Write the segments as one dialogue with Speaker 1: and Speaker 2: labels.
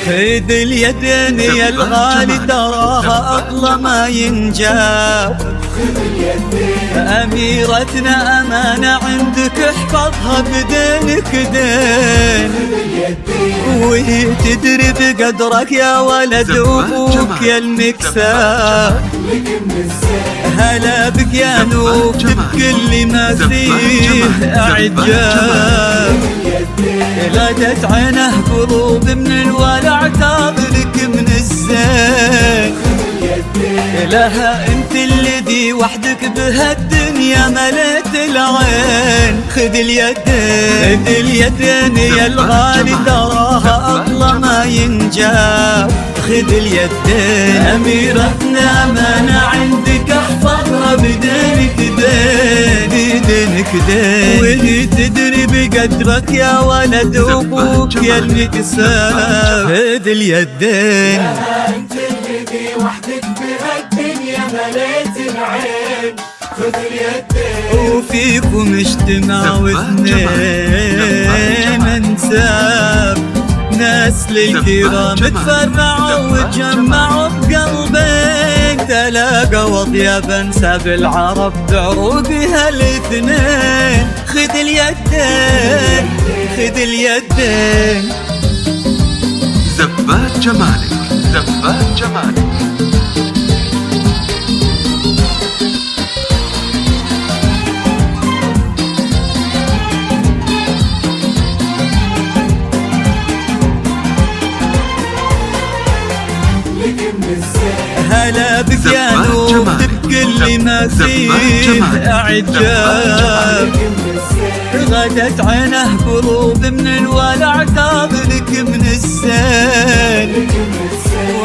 Speaker 1: خذ اليدين يا الغالي تراها أغلى ما ينجاب. أميرتنا أمانة عندك احفظها بدينك دين، وهي تدري بقدرك يا ولد أبوك يا المكساب. هلا بك يا نوف بكل ما فيه إعجاب، غدت عينه قلوب من الولع تاظلك من الزين. لها انت الذي وحدك بهالدنيا مليت العين. خذ اليدين خذ اليدين يا الغالي تراها أغلى ما ينجاب. خذ اليدين أميرتنا أمانة عندك احفظها بدينك دين، بدينك دين، وهي تدري بقدرك يا ولد أبوك يا المكساب. خذ اليدين
Speaker 2: انت الذي وحدك بهالدنيا مليت العين. خذ اليدين
Speaker 1: وفيكم اجتماع واثنين انساب، ناس للكرام تفرعوا وتجمعوا بقلبين. تلاقوا اطيب انساب العرب بعروقها الاثنين. خذ اليدين خذ اليدين.
Speaker 3: زبات جمالك زبات جمالك.
Speaker 1: هلا بك يا نوف بكل ما فيه إعجاب، غدت عينه قلوب من الولع تاظلك من الزين.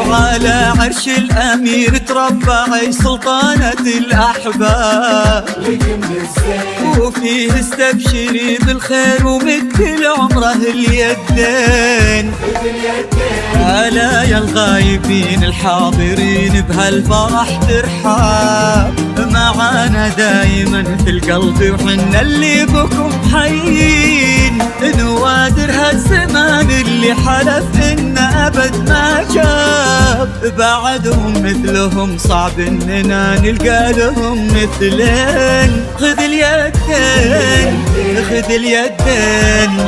Speaker 1: وعلى عرش الأمير تربعي سلطانة الأحباب، وفيه استبشري بالخير ومثل عمره اليدين. هلا يا الغايبين الحاضرين بهالفرح ترحاب، معانا دايما في القلب وحنا اللي بكم حيين. نوادر هالزمان اللي حلف إن أبد ما جاب، بعدهم مثلهم صعب إننا نلقى لهم مثلين. خذ اليدين خذ اليدين.